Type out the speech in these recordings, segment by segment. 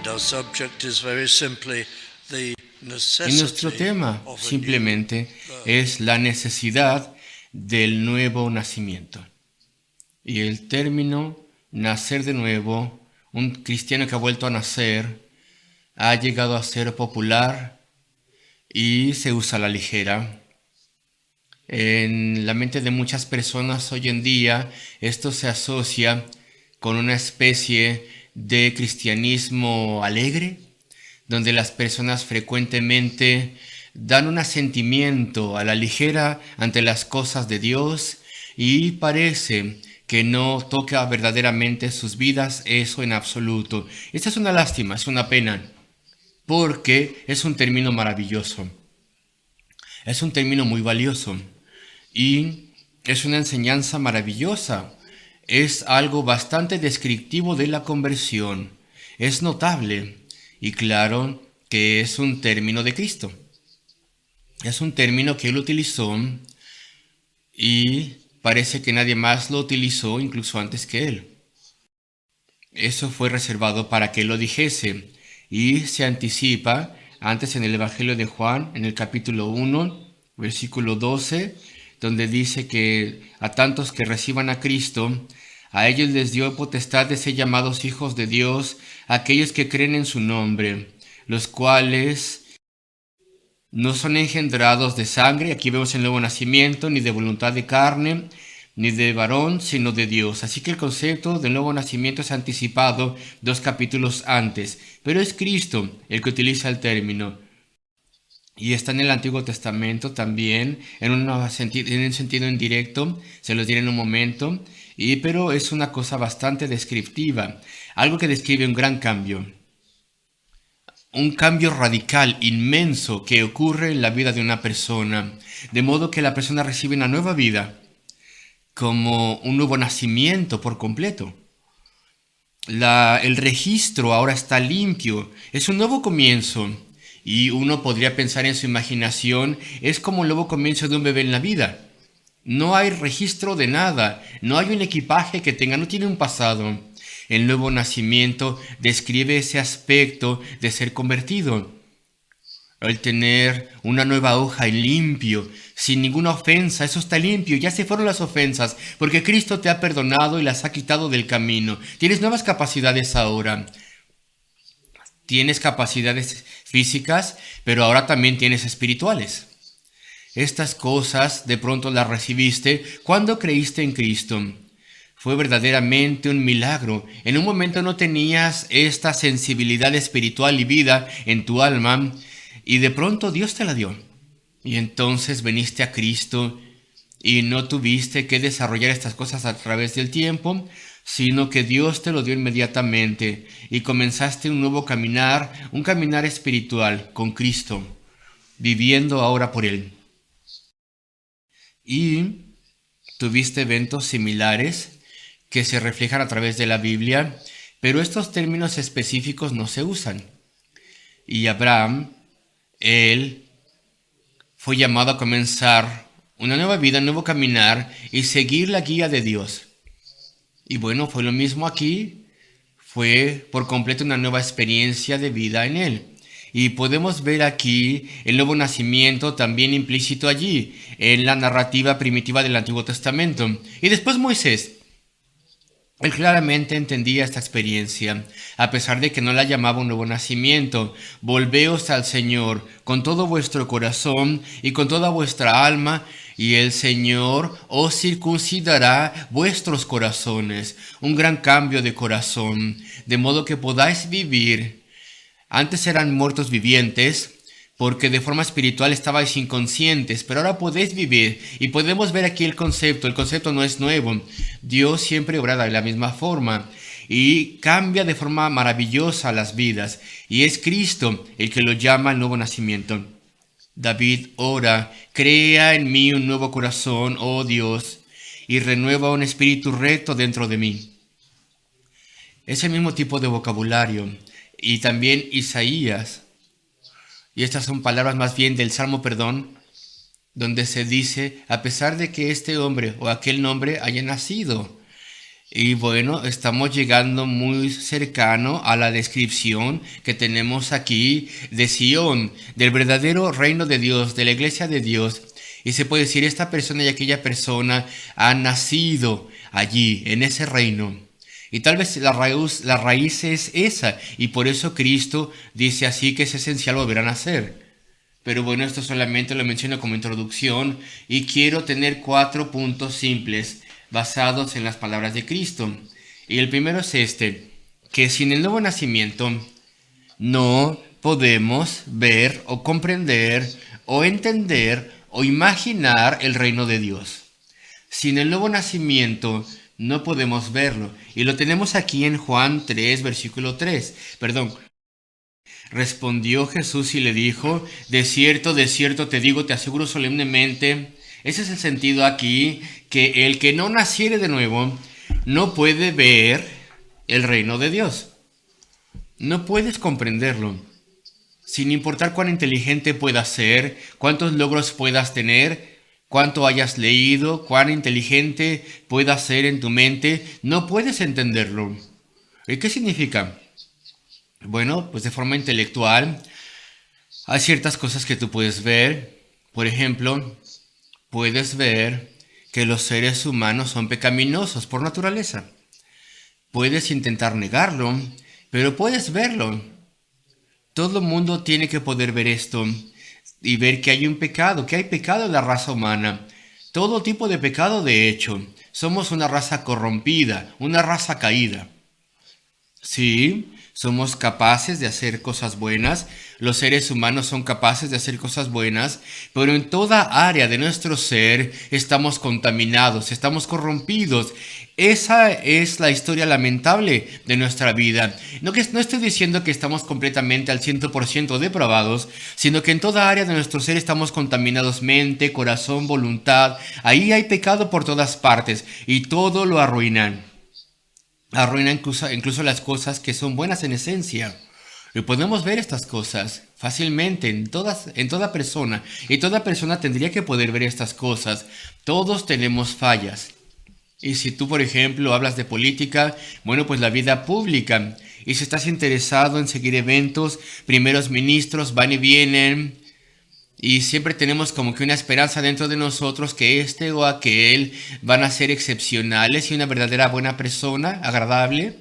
And our subject is very simply the Y nuestro necessity tema of a new simplemente es la necesidad del nuevo nacimiento. Y el término nacer de nuevo, un cristiano que ha vuelto a nacer, ha llegado a ser popular y se usa a la ligera. En la mente de muchas personas hoy en día esto se asocia con una especie de cristianismo alegre, donde las personas frecuentemente dan un asentimiento a la ligera ante las cosas de Dios y parece que no toca verdaderamente sus vidas eso en absoluto. Esta es una lástima, es una pena, porque es un término maravilloso, es un término muy valioso y es una enseñanza maravillosa. Es algo bastante descriptivo de la conversión. Es notable y claro que es un término de Cristo. Es un término que él utilizó y parece que nadie más lo utilizó incluso antes que él. Eso fue reservado para que él lo dijese y se anticipa antes en el Evangelio de Juan, en el capítulo 1, versículo 12, donde dice que a tantos que reciban a Cristo, a ellos les dio potestad de ser llamados hijos de Dios, aquellos que creen en su nombre, los cuales no son engendrados de sangre, aquí vemos el nuevo nacimiento, ni de voluntad de carne, ni de varón, sino de Dios. Así que el concepto del nuevo nacimiento es anticipado 2 capítulos antes, pero es Cristo el que utiliza el término. Y está en el Antiguo Testamento también, en un sentido indirecto, se los diré en un momento, pero es una cosa bastante descriptiva, algo que describe un gran cambio. Un cambio radical, inmenso, que ocurre en la vida de una persona, de modo que la persona recibe una nueva vida, como un nuevo nacimiento por completo. El registro ahora está limpio, es un nuevo comienzo. Y uno podría pensar en su imaginación, es como el nuevo comienzo de un bebé en la vida. No hay registro de nada, no hay un equipaje que tenga, no tiene un pasado. El nuevo nacimiento describe ese aspecto de ser convertido. El tener una nueva hoja y limpio, sin ninguna ofensa, eso está limpio, ya se fueron las ofensas, porque Cristo te ha perdonado y las ha quitado del camino. Tienes nuevas capacidades ahora. Tienes capacidades físicas, pero ahora también tienes espirituales. Estas cosas de pronto las recibiste cuando creíste en Cristo. Fue verdaderamente un milagro. En un momento no tenías esta sensibilidad espiritual y vida en tu alma y de pronto Dios te la dio. Y entonces viniste a Cristo y no tuviste que desarrollar estas cosas a través del tiempo, sino que Dios te lo dio inmediatamente y comenzaste un nuevo caminar, un caminar espiritual con Cristo, viviendo ahora por Él. Y tuviste eventos similares que se reflejan a través de la Biblia, pero estos términos específicos no se usan. Y Abraham, él fue llamado a comenzar una nueva vida, un nuevo caminar y seguir la guía de Dios. Y bueno, fue lo mismo aquí, fue por completo una nueva experiencia de vida en él. Y podemos ver aquí el nuevo nacimiento también implícito allí, en la narrativa primitiva del Antiguo Testamento. Y después Moisés. Él claramente entendía esta experiencia, a pesar de que no la llamaba un nuevo nacimiento. Volveos al Señor con todo vuestro corazón y con toda vuestra alma, y el Señor os circuncidará vuestros corazones. Un gran cambio de corazón, de modo que podáis vivir. Antes eran muertos vivientes, porque de forma espiritual estabais inconscientes, pero ahora podéis vivir. Y podemos ver aquí el concepto no es nuevo. Dios siempre obra de la misma forma y cambia de forma maravillosa las vidas. Y es Cristo el que lo llama el nuevo nacimiento. David ora, crea en mí un nuevo corazón, oh Dios, y renueva un espíritu recto dentro de mí. Es el mismo tipo de vocabulario. Y también Isaías. Y estas son palabras más bien del Salmo, donde se dice, a pesar de que este hombre o aquel nombre haya nacido, Y bueno, estamos llegando muy cercano a la descripción que tenemos aquí de Sion, del verdadero reino de Dios, de la iglesia de Dios. Y se puede decir, esta persona y aquella persona han nacido allí, en ese reino. Y tal vez la raíz es esa, y por eso Cristo dice así que es esencial volver a nacer. Pero bueno, esto solamente lo menciono como introducción y quiero tener 4 puntos simples basados en las palabras de Cristo. Y el primero es este, que sin el nuevo nacimiento no podemos ver o comprender o entender o imaginar el reino de Dios. Sin el nuevo nacimiento no podemos verlo. Y lo tenemos aquí en Juan 3, versículo 3. Perdón. Respondió Jesús y le dijo, de cierto te digo, te aseguro solemnemente. Ese es el sentido aquí, que el que no naciere de nuevo no puede ver el reino de Dios. No puedes comprenderlo. Sin importar cuán inteligente puedas ser, cuántos logros puedas tener, cuánto hayas leído, cuán inteligente puedas ser en tu mente, no puedes entenderlo. ¿Y qué significa? Bueno, pues de forma intelectual hay ciertas cosas que tú puedes ver. Por ejemplo, puedes ver que los seres humanos son pecaminosos por naturaleza. Puedes intentar negarlo, pero puedes verlo. Todo el mundo tiene que poder ver esto y ver que hay un pecado, que hay pecado en la raza humana. Todo tipo de pecado, de hecho. Somos una raza corrompida, una raza caída. Sí, somos capaces de hacer cosas buenas, los seres humanos son capaces de hacer cosas buenas, pero en toda área de nuestro ser estamos contaminados, estamos corrompidos. Esa es la historia lamentable de nuestra vida. No estoy diciendo que estamos completamente al 100% depravados, sino que en toda área de nuestro ser estamos contaminados, mente, corazón, voluntad. Ahí hay pecado por todas partes y todo lo arruinan. Arruina incluso las cosas que son buenas en esencia. Y podemos ver estas cosas fácilmente en toda persona. Y toda persona tendría que poder ver estas cosas. Todos tenemos fallas. Y si tú, por ejemplo, hablas de política, bueno, pues la vida pública. Y si estás interesado en seguir eventos, primeros ministros van y vienen. Y siempre tenemos como que una esperanza dentro de nosotros que este o aquel van a ser excepcionales y una verdadera buena persona, agradable.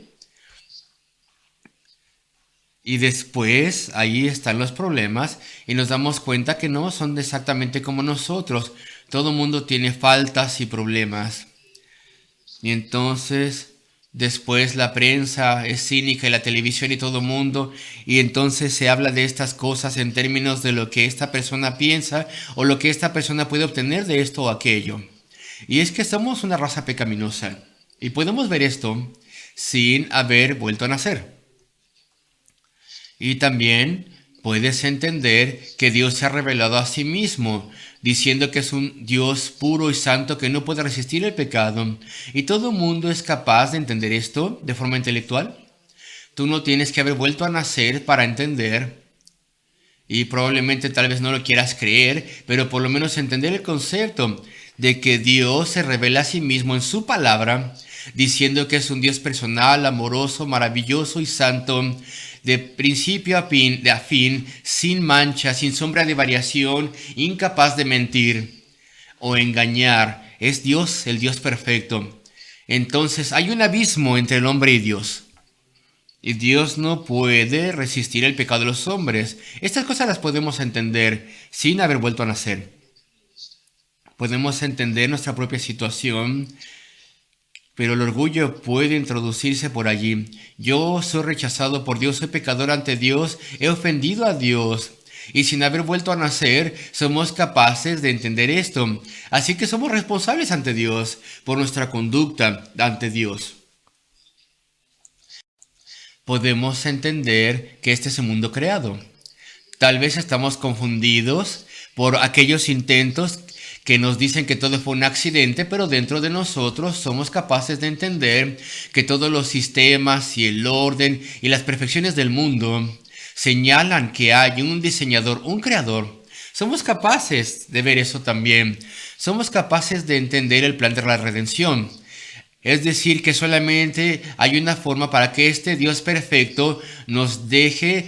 Y después ahí están los problemas y nos damos cuenta que no son exactamente como nosotros. Todo mundo tiene faltas y problemas. Y entonces después la prensa es cínica y la televisión y todo mundo, y entonces se habla de estas cosas en términos de lo que esta persona piensa o lo que esta persona puede obtener de esto o aquello. Y es que somos una raza pecaminosa y podemos ver esto sin haber vuelto a nacer. Y también puedes entender que Dios se ha revelado a sí mismo, diciendo que es un Dios puro y santo que no puede resistir el pecado. ¿Y todo el mundo es capaz de entender esto de forma intelectual? Tú no tienes que haber vuelto a nacer para entender, y probablemente tal vez no lo quieras creer, pero por lo menos entender el concepto de que Dios se revela a sí mismo en su palabra, diciendo que es un Dios personal, amoroso, maravilloso y santo, de principio a fin, sin mancha, sin sombra de variación, incapaz de mentir o engañar. Es Dios, el Dios perfecto. Entonces hay un abismo entre el hombre y Dios. Y Dios no puede resistir el pecado de los hombres. Estas cosas las podemos entender sin haber vuelto a nacer. Podemos entender nuestra propia situación, pero el orgullo puede introducirse por allí. Yo soy rechazado por Dios, soy pecador ante Dios, he ofendido a Dios. Y sin haber vuelto a nacer, somos capaces de entender esto. Así que somos responsables ante Dios por nuestra conducta ante Dios. Podemos entender que este es el mundo creado. Tal vez estamos confundidos por aquellos intentos que nos dicen que todo fue un accidente, pero dentro de nosotros somos capaces de entender que todos los sistemas y el orden y las perfecciones del mundo señalan que hay un diseñador, un creador. Somos capaces de ver eso también. Somos capaces de entender el plan de la redención. Es decir, que solamente hay una forma para que este Dios perfecto nos deje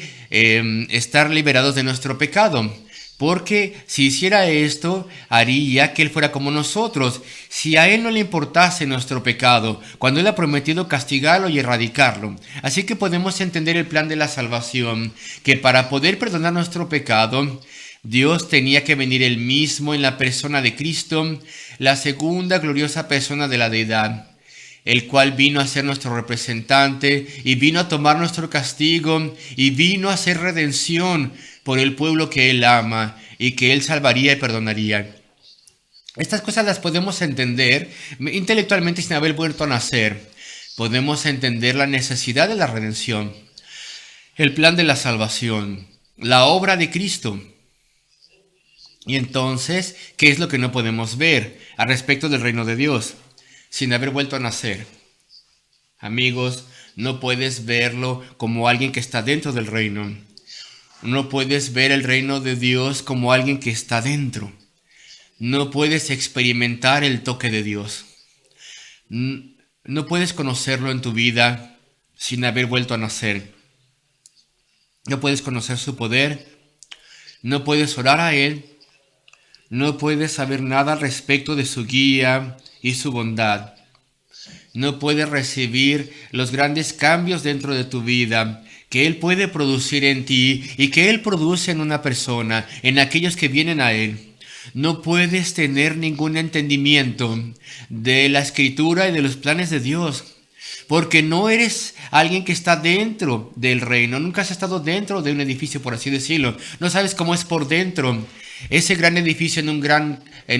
estar liberados de nuestro pecado. Porque si hiciera esto, haría que Él fuera como nosotros. Si a Él no le importase nuestro pecado, cuando Él ha prometido castigarlo y erradicarlo. Así que podemos entender el plan de la salvación, que para poder perdonar nuestro pecado, Dios tenía que venir Él mismo en la persona de Cristo, la segunda gloriosa persona de la deidad, el cual vino a ser nuestro representante y vino a tomar nuestro castigo y vino a hacer redención por el pueblo que Él ama y que Él salvaría y perdonaría. Estas cosas las podemos entender intelectualmente sin haber vuelto a nacer. Podemos entender la necesidad de la redención, el plan de la salvación, la obra de Cristo. Y entonces, ¿qué es lo que no podemos ver al respecto del reino de Dios sin haber vuelto a nacer? Amigos, no puedes verlo como alguien que está dentro del reino. No puedes ver el reino de Dios como alguien que está dentro. No puedes experimentar el toque de Dios. No puedes conocerlo en tu vida sin haber vuelto a nacer. No puedes conocer su poder. No puedes orar a Él. No puedes saber nada al respecto de su guía y su bondad. No puedes recibir los grandes cambios dentro de tu vida que Él puede producir en ti y que Él produce en una persona, en aquellos que vienen a Él. No puedes tener ningún entendimiento de la Escritura y de los planes de Dios, porque no eres alguien que está dentro del reino. Nunca has estado dentro de un edificio, por así decirlo. No sabes cómo es por dentro. Ese gran edificio en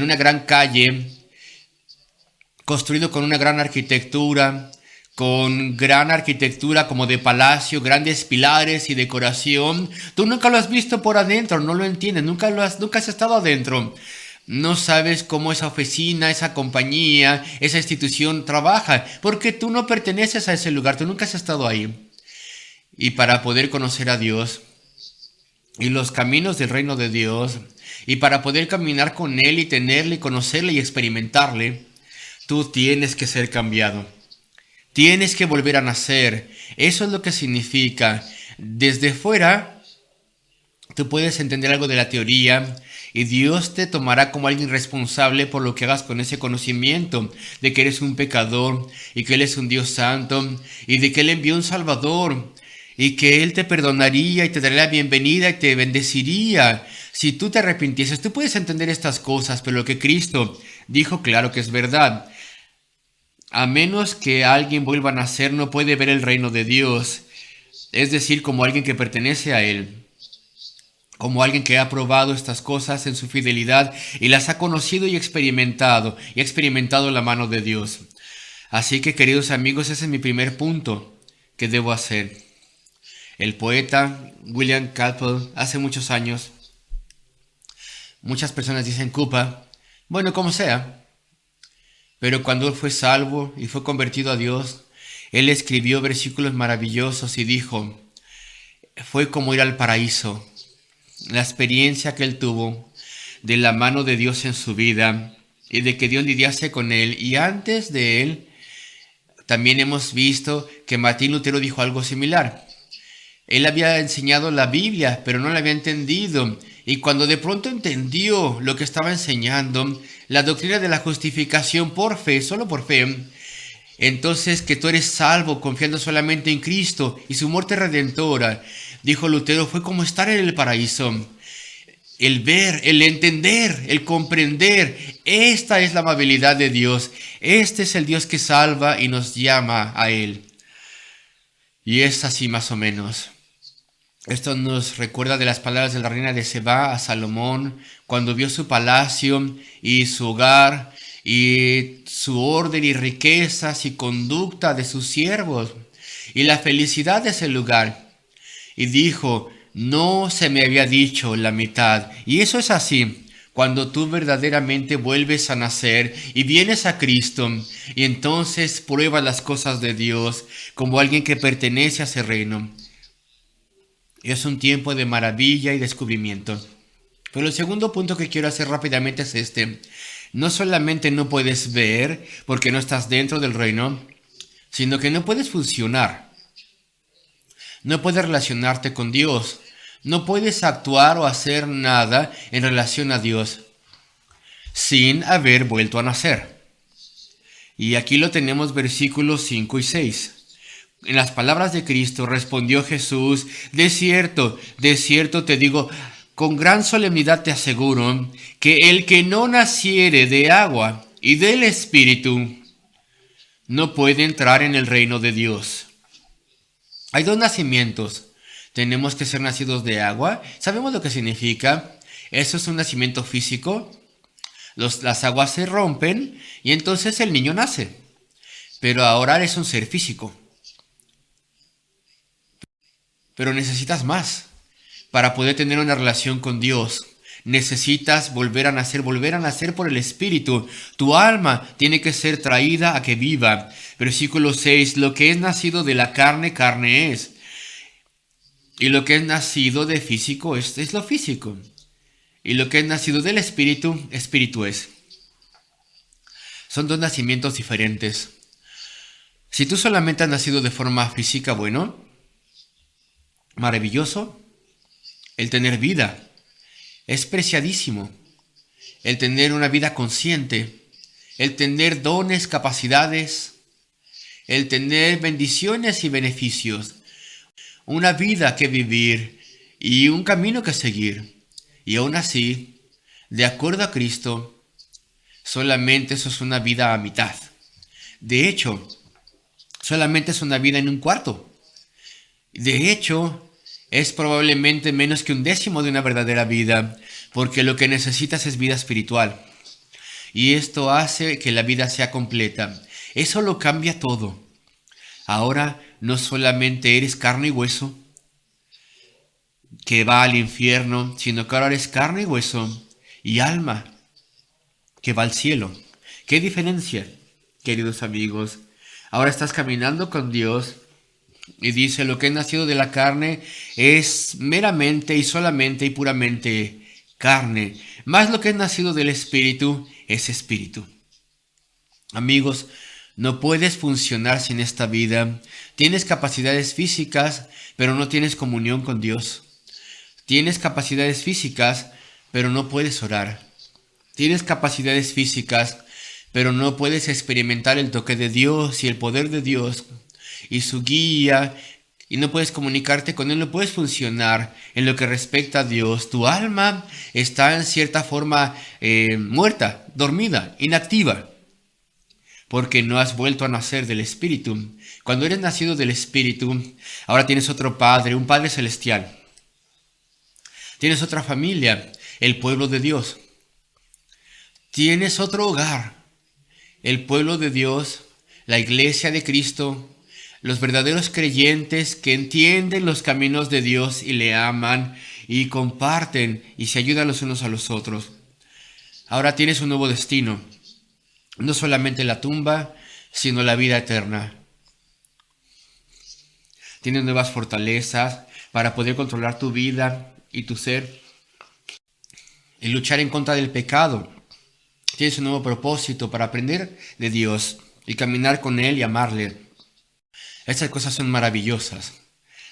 una gran calle, construido con una gran arquitectura, como de palacio, grandes pilares y decoración. Tú nunca lo has visto por adentro, no lo entiendes, nunca has estado adentro. No sabes cómo esa oficina, esa compañía, esa institución trabaja, porque tú no perteneces a ese lugar, tú nunca has estado ahí. Y para poder conocer a Dios y los caminos del reino de Dios, y para poder caminar con Él y tenerle, y conocerle y experimentarle, tú tienes que ser cambiado. Tienes que volver a nacer. Eso es lo que significa. Desde fuera, tú puedes entender algo de la teoría y Dios te tomará como alguien responsable por lo que hagas con ese conocimiento de que eres un pecador y que Él es un Dios santo y de que Él envió un Salvador y que Él te perdonaría y te daría la bienvenida y te bendeciría si tú te arrepintieses. Tú puedes entender estas cosas, pero lo que Cristo dijo, claro que es verdad. A menos que alguien vuelva a nacer, no puede ver el reino de Dios. Es decir, como alguien que pertenece a Él. Como alguien que ha probado estas cosas en su fidelidad y las ha conocido y experimentado la mano de Dios. Así que, queridos amigos, ese es mi primer punto que debo hacer. El poeta William Cowper, hace muchos años, muchas personas dicen Cupa, bueno, como sea. Pero cuando él fue salvo y fue convertido a Dios, él escribió versículos maravillosos y dijo, fue como ir al paraíso. La experiencia que él tuvo de la mano de Dios en su vida y de que Dios lidiase con él. Y antes de él, también hemos visto que Martín Lutero dijo algo similar. Él había enseñado la Biblia, pero no la había entendido. Y cuando de pronto entendió lo que estaba enseñando, la doctrina de la justificación por fe, solo por fe, entonces que tú eres salvo confiando solamente en Cristo y su muerte redentora, dijo Lutero, fue como estar en el paraíso. El ver, el entender, el comprender, esta es la amabilidad de Dios. Este es el Dios que salva y nos llama a Él. Y es así más o menos. Esto nos recuerda de las palabras de la reina de Seba a Salomón cuando vio su palacio y su hogar y su orden y riquezas y conducta de sus siervos y la felicidad de ese lugar. Y dijo, no se me había dicho la mitad. Y eso es así. Cuando tú verdaderamente vuelves a nacer y vienes a Cristo y entonces pruebas las cosas de Dios como alguien que pertenece a ese reino. Es un tiempo de maravilla y descubrimiento. Pero el segundo punto que quiero hacer rápidamente es este. No solamente no puedes ver porque no estás dentro del reino, sino que no puedes funcionar. No puedes relacionarte con Dios. No puedes actuar o hacer nada en relación a Dios sin haber vuelto a nacer. Y aquí lo tenemos versículos 5 y 6. En las palabras de Cristo respondió Jesús: de cierto te digo, con gran solemnidad te aseguro, que el que no naciere de agua y del Espíritu no puede entrar en el reino de Dios. Hay dos nacimientos. Tenemos que ser nacidos de agua. ¿Sabemos lo que significa? Eso es un nacimiento físico. Las aguas se rompen y entonces el niño nace. Pero ahora eres un ser físico. Pero necesitas más. Para poder tener una relación con Dios, necesitas volver a nacer por el Espíritu. Tu alma tiene que ser traída a que viva. Versículo 6, lo que es nacido de la carne, carne es. Y lo que es nacido de físico es lo físico. Y lo que es nacido del Espíritu, Espíritu es. Son dos nacimientos diferentes. Si tú solamente has nacido de forma física, bueno, maravilloso. El tener vida es preciadísimo. El tener una vida consciente, el tener dones, capacidades, el tener bendiciones y beneficios, una vida que vivir y un camino que seguir. Y aún así, de acuerdo a Cristo, solamente eso es una vida a mitad. De hecho, solamente es una vida en un cuarto. De hecho, es probablemente menos que 1/10 de una verdadera vida, porque lo que necesitas es vida espiritual. Y esto hace que la vida sea completa. Eso lo cambia todo. Ahora no solamente eres carne y hueso, que va al infierno, sino que ahora eres carne y hueso y alma, que va al cielo. ¿Qué diferencia, queridos amigos? Ahora estás caminando con Dios. Y dice, lo que es nacido de la carne es meramente y solamente y puramente carne. Más lo que es nacido del Espíritu es espíritu. Amigos, no puedes funcionar sin esta vida. Tienes capacidades físicas, pero no tienes comunión con Dios. Tienes capacidades físicas, pero no puedes orar. Tienes capacidades físicas, pero no puedes experimentar el toque de Dios y el poder de Dios y su guía, y no puedes comunicarte con Él, no puedes funcionar en lo que respecta a Dios. Tu alma está en cierta forma muerta, dormida, inactiva, porque no has vuelto a nacer del Espíritu. Cuando eres nacido del Espíritu, ahora tienes otro Padre, un Padre celestial. Tienes otra familia, el pueblo de Dios. Tienes otro hogar, el pueblo de Dios, la iglesia de Cristo, los verdaderos creyentes que entienden los caminos de Dios y le aman y comparten y se ayudan los unos a los otros. Ahora tienes un nuevo destino, no solamente la tumba, sino la vida eterna. Tienes nuevas fortalezas para poder controlar tu vida y tu ser y luchar en contra del pecado. Tienes un nuevo propósito para aprender de Dios y caminar con Él y amarle. Estas cosas son maravillosas.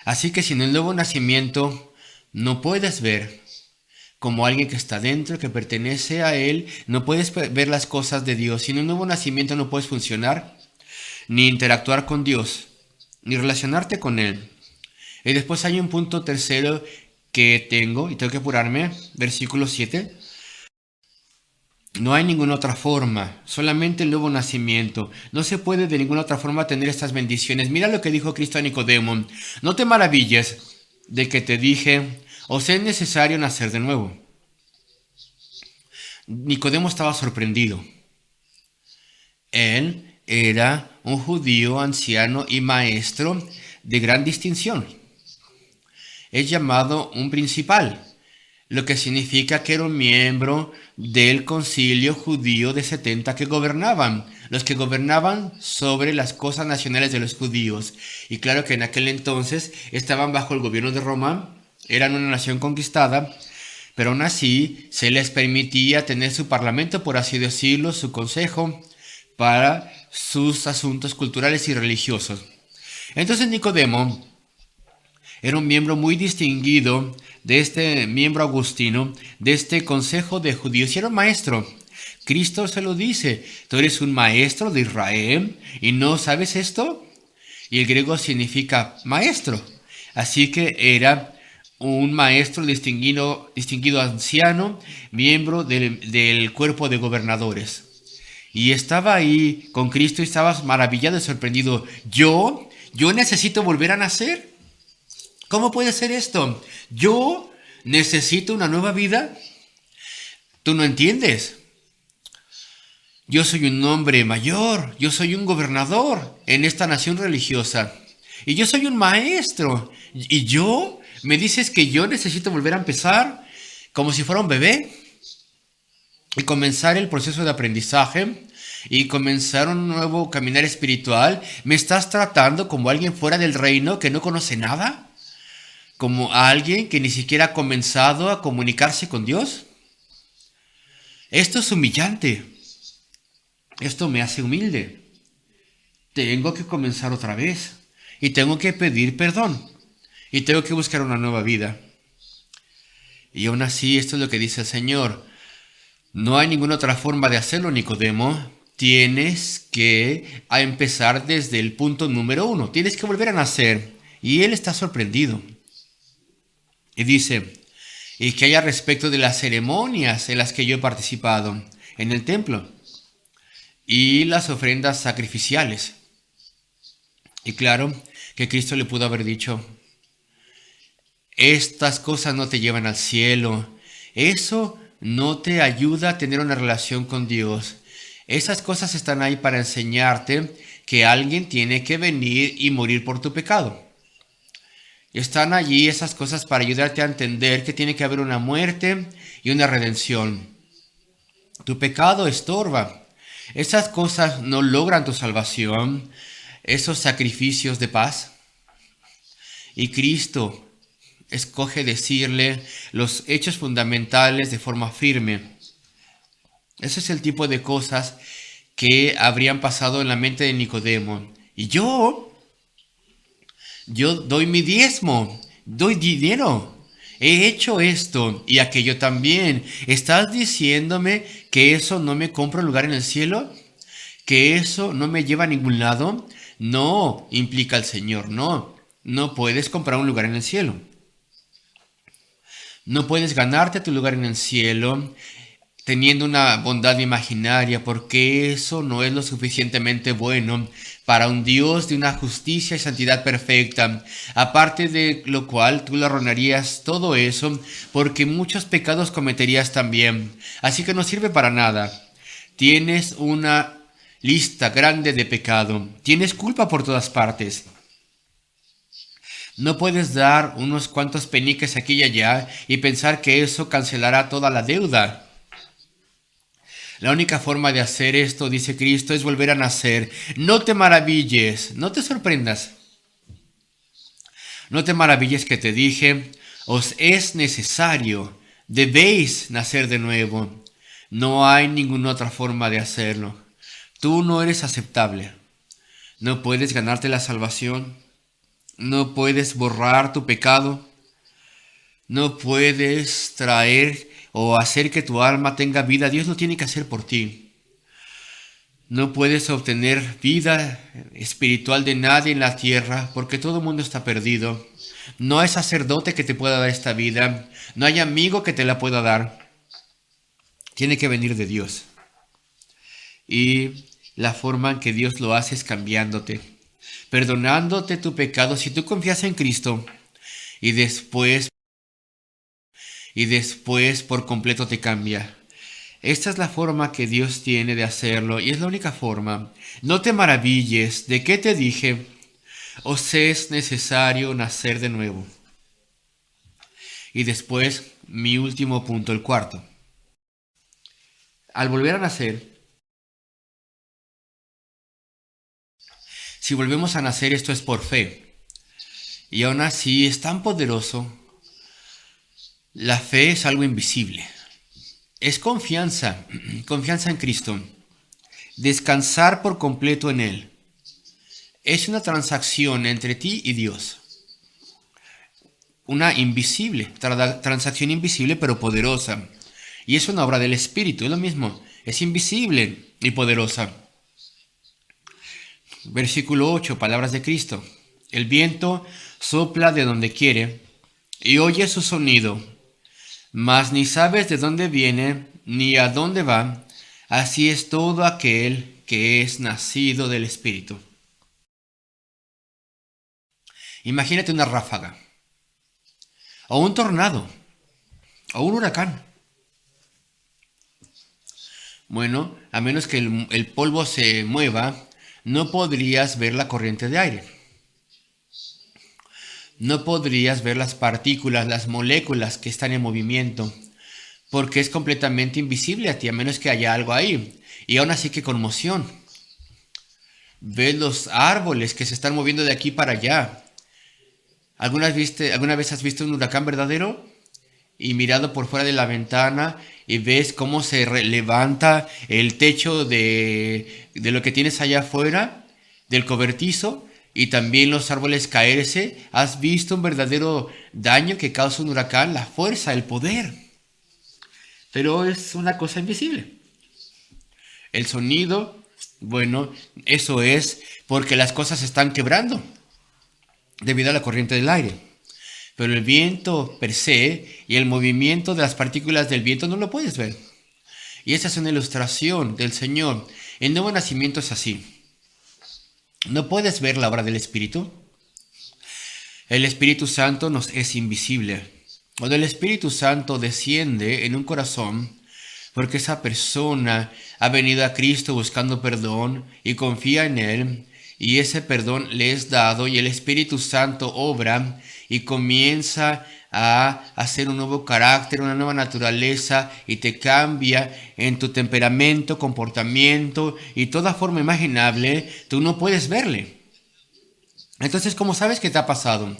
Así que sin el nuevo nacimiento no puedes ver como alguien que está dentro, que pertenece a Él. No puedes ver las cosas de Dios. Sin un nuevo nacimiento no puedes funcionar, ni interactuar con Dios, ni relacionarte con Él. Y después hay un punto tercero que tengo, y tengo que apurarme. Versículo 7. No hay ninguna otra forma, solamente el nuevo nacimiento. No se puede de ninguna otra forma tener estas bendiciones. Mira lo que dijo Cristo a Nicodemo. No te maravilles de que te dije, os es necesario nacer de nuevo. Nicodemo estaba sorprendido. Él era un judío anciano y maestro de gran distinción. Es llamado un principal, lo que significa que era un miembro del concilio judío de 70 que gobernaban, los que gobernaban sobre las cosas nacionales de los judíos. Y claro que en aquel entonces estaban bajo el gobierno de Roma, eran una nación conquistada, pero aún así se les permitía tener su parlamento, por así decirlo, su consejo para sus asuntos culturales y religiosos. Entonces Nicodemo era un miembro muy distinguido de este miembro agustino, de este consejo de judíos, y era un maestro. Cristo se lo dice: tú eres un maestro de Israel y no sabes esto. Y el griego significa maestro. Así que era un maestro distinguido anciano, miembro del cuerpo de gobernadores. Y estaba ahí con Cristo y estaba maravillado y sorprendido. ¿Yo necesito volver a nacer? ¿Cómo puede ser esto? ¿Yo necesito una nueva vida? Tú no entiendes. Yo soy un hombre mayor, yo soy un gobernador en esta nación religiosa. Y yo soy un maestro. ¿Y yo? ¿Me dices que yo necesito volver a empezar como si fuera un bebé? Y comenzar el proceso de aprendizaje y comenzar un nuevo caminar espiritual. ¿Me estás tratando como alguien fuera del reino que no conoce nada? ¿Como alguien que ni siquiera ha comenzado a comunicarse con Dios? Esto es humillante. Esto me hace humilde. Tengo que comenzar otra vez. Y tengo que pedir perdón. Y tengo que buscar una nueva vida. Y aún así, esto es lo que dice el Señor. No hay ninguna otra forma de hacerlo, Nicodemo. Tienes que empezar desde el punto número 1. Tienes que volver a nacer. Y él está sorprendido. Y dice, y que haya respecto de las ceremonias en las que yo he participado en el templo y las ofrendas sacrificiales. Y claro que Cristo le pudo haber dicho, estas cosas no te llevan al cielo, eso no te ayuda a tener una relación con Dios. Esas cosas están ahí para enseñarte que alguien tiene que venir y morir por tu pecado. Están allí esas cosas para ayudarte a entender que tiene que haber una muerte y una redención. Tu pecado estorba. Esas cosas no logran tu salvación, esos sacrificios de paz. Y Cristo escoge decirle los hechos fundamentales de forma firme. Ese es el tipo de cosas que habrían pasado en la mente de Nicodemo. Y yo doy mi diezmo, doy dinero. He hecho esto y aquello también. ¿Estás diciéndome que eso no me compra un lugar en el cielo? ¿Que eso no me lleva a ningún lado? No, implica el Señor, no. No puedes comprar un lugar en el cielo. No puedes ganarte tu lugar en el cielo teniendo una bondad imaginaria, porque eso no es lo suficientemente bueno para un Dios de una justicia y santidad perfecta. Aparte de lo cual, tú le arruinarías todo eso, porque muchos pecados cometerías también. Así que no sirve para nada. Tienes una lista grande de pecado. Tienes culpa por todas partes. No puedes dar unos cuantos peniques aquí y allá y pensar que eso cancelará toda la deuda. La única forma de hacer esto, dice Cristo, es volver a nacer. No te maravilles, no te sorprendas. No te maravilles que te dije, os es necesario, debéis nacer de nuevo. No hay ninguna otra forma de hacerlo. Tú no eres aceptable. No puedes ganarte la salvación. No puedes borrar tu pecado. No puedes traer o hacer que tu alma tenga vida. Dios lo tiene que hacer por ti. No puedes obtener vida espiritual de nadie en la tierra porque todo el mundo está perdido. No hay sacerdote que te pueda dar esta vida. No hay amigo que te la pueda dar. Tiene que venir de Dios. Y la forma en que Dios lo hace es cambiándote, perdonándote tu pecado si tú confías en Cristo y después por completo te cambia. Esta es la forma que Dios tiene de hacerlo y es la única forma. No te maravilles de que te dije, os es necesario nacer de nuevo. Y después, mi último punto, el cuarto. Al volver a nacer, si volvemos a nacer, esto es por fe. Y aún así es tan poderoso La fe es algo invisible. Es confianza, confianza en Cristo. Descansar por completo en Él. Es una transacción entre ti y Dios. Una invisible, transacción invisible pero poderosa. Y es una obra del Espíritu, es lo mismo. Es invisible y poderosa. Versículo 8, palabras de Cristo. El viento sopla de donde quiere y oye su sonido, mas ni sabes de dónde viene ni a dónde va. Así es todo aquel que es nacido del Espíritu. Imagínate una ráfaga, o un tornado, o un huracán. Bueno, a menos que el polvo se mueva, no podrías ver la corriente de aire. No podrías ver las partículas, las moléculas que están en movimiento, porque es completamente invisible a ti, a menos que haya algo ahí. Y aún así, qué conmoción. Ves los árboles que se están moviendo de aquí para allá. ¿Alguna vez has visto un huracán verdadero? Y mirado por fuera de la ventana y ves cómo se levanta el techo de lo que tienes allá afuera, del cobertizo, y también los árboles caerse. ¿Has visto un verdadero daño que causa un huracán? La fuerza, el poder. Pero es una cosa invisible. El sonido, bueno, eso es porque las cosas se están quebrando debido a la corriente del aire. Pero el viento per se y el movimiento de las partículas del viento no lo puedes ver. Y esa es una ilustración del Señor. El nuevo nacimiento es así. No puedes ver la obra del Espíritu. El Espíritu Santo nos es invisible. Cuando el Espíritu Santo desciende en un corazón, porque esa persona ha venido a Cristo buscando perdón y confía en Él, y ese perdón le es dado y el Espíritu Santo obra y comienza a hacer un nuevo carácter, una nueva naturaleza y te cambia en tu temperamento, comportamiento y toda forma imaginable, tú no puedes verle. Entonces, ¿cómo sabes qué te ha pasado?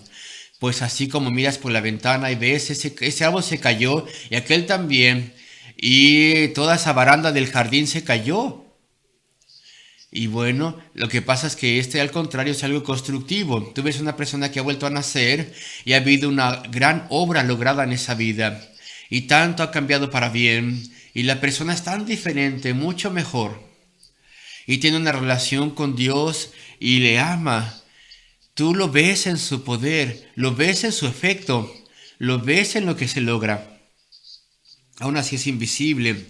Pues así como miras por la ventana y ves ese árbol se cayó y aquel también, y toda esa baranda del jardín se cayó. Y bueno, lo que pasa es que al contrario es algo constructivo. Tú ves una persona que ha vuelto a nacer y ha habido una gran obra lograda en esa vida. Y tanto ha cambiado para bien. Y la persona es tan diferente, mucho mejor. Y tiene una relación con Dios y le ama. Tú lo ves en su poder, lo ves en su efecto, lo ves en lo que se logra. Aún así es invisible.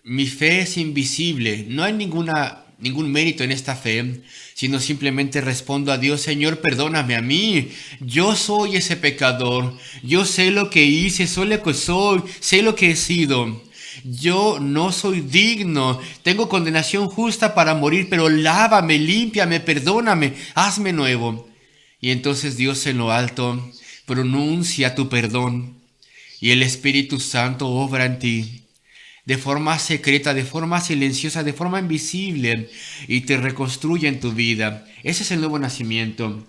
Mi fe es invisible. No hay ningún mérito en esta fe, sino simplemente respondo a Dios: Señor, perdóname a mí. Yo soy ese pecador. Yo sé lo que hice, soy lo que soy, sé lo que he sido. Yo no soy digno. Tengo condenación justa para morir, pero lávame, límpiame, perdóname, hazme nuevo. Y entonces Dios en lo alto pronuncia tu perdón y el Espíritu Santo obra en ti. De forma secreta, de forma silenciosa, de forma invisible, y te reconstruye en tu vida. Ese es el nuevo nacimiento.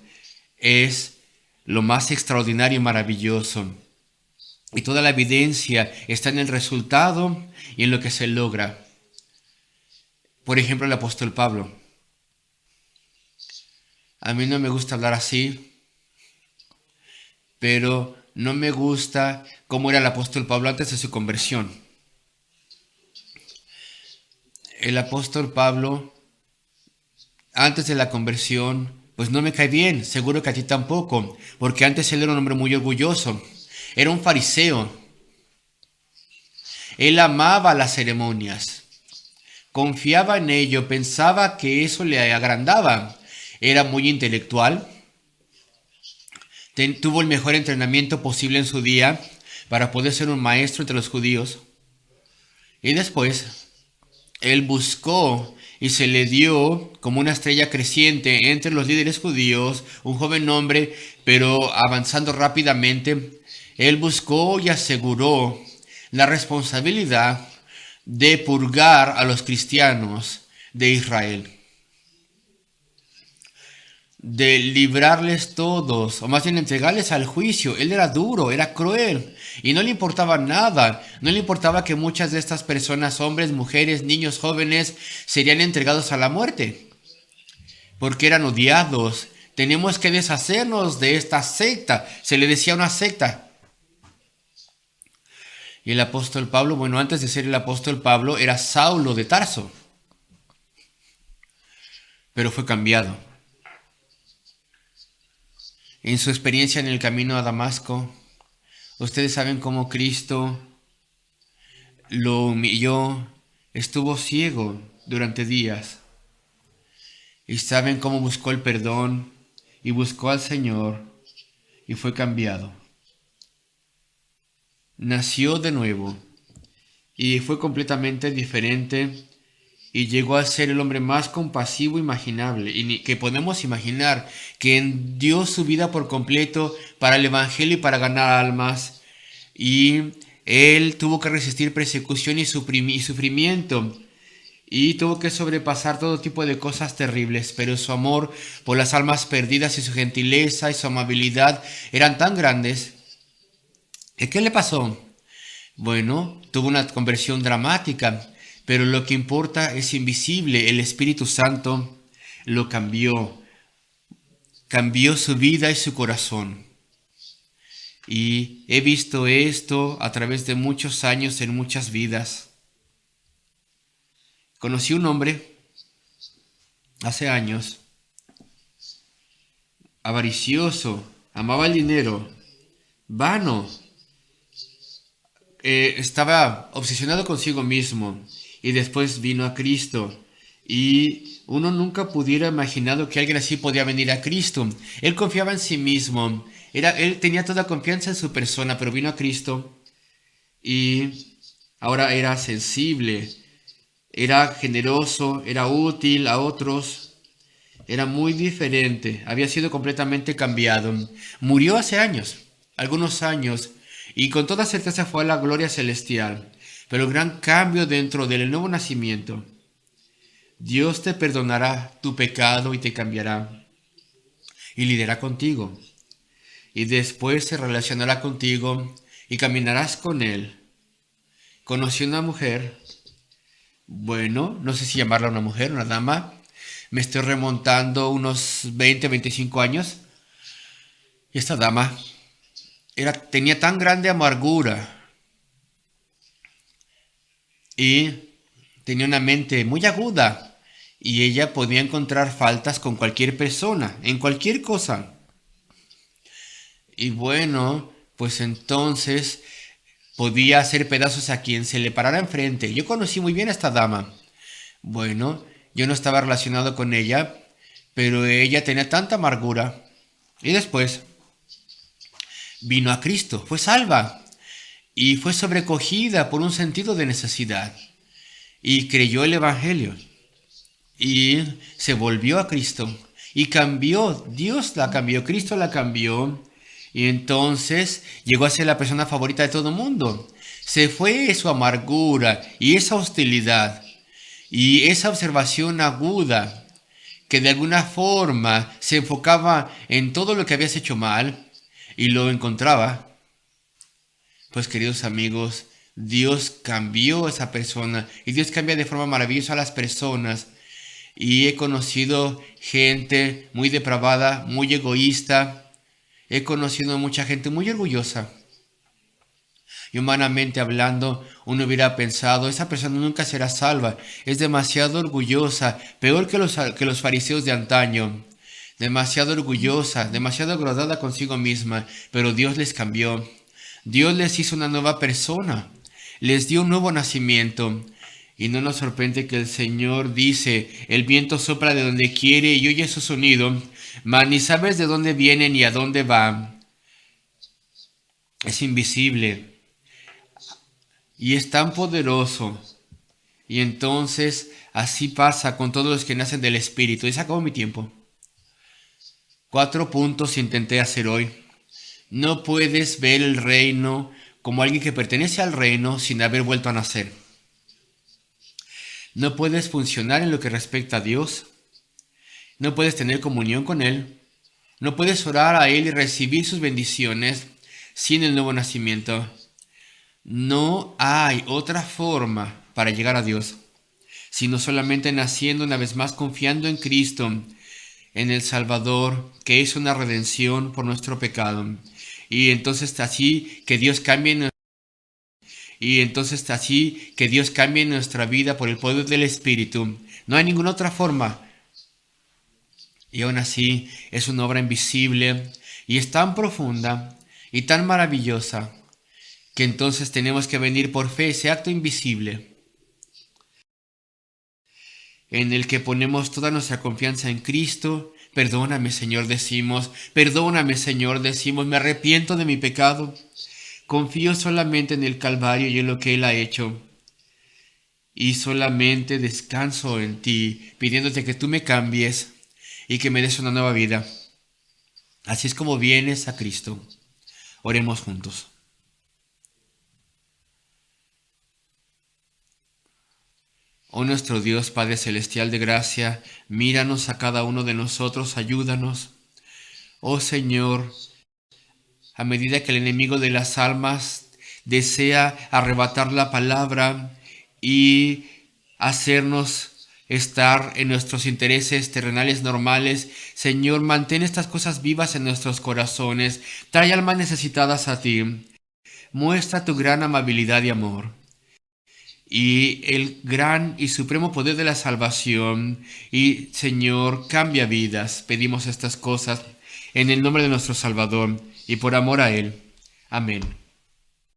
Es lo más extraordinario y maravilloso. Y toda la evidencia está en el resultado y en lo que se logra. Por ejemplo, el apóstol Pablo. A mí no me gusta hablar así, pero no me gusta cómo era el apóstol Pablo antes de su conversión. El apóstol Pablo, antes de la conversión, pues no me cae bien, seguro que a ti tampoco, porque antes él era un hombre muy orgulloso, era un fariseo. Él amaba las ceremonias, confiaba en ello, pensaba que eso le agrandaba, era muy intelectual, tuvo el mejor entrenamiento posible en su día para poder ser un maestro entre los judíos, y después él buscó y se le dio como una estrella creciente entre los líderes judíos, un joven hombre, pero avanzando rápidamente. Él buscó y aseguró la responsabilidad de purgar a los cristianos de Israel, de librarles todos, o más bien entregarles al juicio. Él era duro, era cruel. Y no le importaba nada, no le importaba que muchas de estas personas, hombres, mujeres, niños, jóvenes, serían entregados a la muerte, porque eran odiados. Tenemos que deshacernos de esta secta. Se le decía una secta. Y el apóstol Pablo, bueno, antes de ser el apóstol Pablo, era Saulo de Tarso, pero fue cambiado. En su experiencia en el camino a Damasco, ustedes saben cómo Cristo lo humilló, estuvo ciego durante días. Y saben cómo buscó el perdón y buscó al Señor y fue cambiado. Nació de nuevo y fue completamente diferente y llegó a ser el hombre más compasivo imaginable y que podemos imaginar, que dio su vida por completo para el evangelio y para ganar almas. Y él tuvo que resistir persecución y sufrimiento y tuvo que sobrepasar todo tipo de cosas terribles, pero su amor por las almas perdidas y su gentileza y su amabilidad eran tan grandes. ¿Y qué le pasó? Bueno, tuvo una conversión dramática, pero lo que importa es invisible. El Espíritu Santo lo cambió su vida y su corazón. Y he visto esto a través de muchos años en muchas vidas. Conocí un hombre hace años, avaricioso, amaba el dinero, vano, estaba obsesionado consigo mismo y después vino a Cristo. Y uno nunca pudiera imaginado que alguien así podía venir a Cristo. Él confiaba en sí mismo, él tenía toda confianza en su persona, pero vino a Cristo y ahora era sensible, era generoso, era útil a otros, era muy diferente, había sido completamente cambiado. Murió hace años, algunos años, y con toda certeza fue a la gloria celestial. Pero el gran cambio dentro del nuevo nacimiento: Dios te perdonará tu pecado y te cambiará y lidiará contigo. Y después se relacionará contigo y caminarás con Él. Conocí una mujer, bueno, no sé si llamarla una mujer, una dama. Me estoy remontando unos 20, 25 años. Y esta dama tenía tan grande amargura y tenía una mente muy aguda. Y ella podía encontrar faltas con cualquier persona, en cualquier cosa. Y bueno, pues entonces podía hacer pedazos a quien se le parara enfrente. Yo conocí muy bien a esta dama. Bueno, yo no estaba relacionado con ella, pero ella tenía tanta amargura. Y después vino a Cristo, fue salva y fue sobrecogida por un sentido de necesidad. Y creyó el Evangelio y se volvió a Cristo y cambió. Dios la cambió, Cristo la cambió. Y entonces llegó a ser la persona favorita de todo el mundo. Se fue su amargura y esa hostilidad y esa observación aguda que de alguna forma se enfocaba en todo lo que habías hecho mal y lo encontraba. Pues queridos amigos, Dios cambió a esa persona y Dios cambia de forma maravillosa a las personas. Y he conocido gente muy depravada, muy egoísta. He conocido mucha gente muy orgullosa. Y humanamente hablando, uno hubiera pensado, esa persona nunca será salva. Es demasiado orgullosa, peor que los fariseos de antaño. Demasiado orgullosa, demasiado agradada consigo misma. Pero Dios les cambió. Dios les hizo una nueva persona. Les dio un nuevo nacimiento. Y no nos sorprende que el Señor dice, el viento sopla de donde quiere y oye su sonido, mas ni sabes de dónde viene ni a dónde va. Es invisible y es tan poderoso. Y entonces así pasa con todos los que nacen del Espíritu. Y se acabó mi tiempo. 4 puntos intenté hacer hoy. No puedes ver el reino como alguien que pertenece al reino sin haber vuelto a nacer. No puedes funcionar en lo que respecta a Dios. No puedes tener comunión con Él. No puedes orar a Él y recibir sus bendiciones sin el nuevo nacimiento. No hay otra forma para llegar a Dios, sino solamente naciendo una vez más, confiando en Cristo, en el Salvador, que es una redención por nuestro pecado. Y entonces así que Dios cambie nuestra vida por el poder del Espíritu. No hay ninguna otra forma. Y aún así es una obra invisible y es tan profunda y tan maravillosa que entonces tenemos que venir por fe, ese acto invisible en el que ponemos toda nuestra confianza en Cristo. Perdóname, Señor, decimos, me arrepiento de mi pecado, confío solamente en el Calvario y en lo que Él ha hecho, y solamente descanso en ti, pidiéndote que tú me cambies y que me des una nueva vida. Así es como vienes a Cristo. Oremos juntos. Oh nuestro Dios, Padre Celestial de gracia, míranos a cada uno de nosotros, ayúdanos. Oh Señor, a medida que el enemigo de las almas desea arrebatar la palabra y hacernos estar en nuestros intereses terrenales normales, Señor, mantén estas cosas vivas en nuestros corazones. Trae almas necesitadas a ti. Muestra tu gran amabilidad y amor y el gran y supremo poder de la salvación. Y Señor, cambia vidas. Pedimos estas cosas en el nombre de nuestro Salvador y por amor a Él. Amén.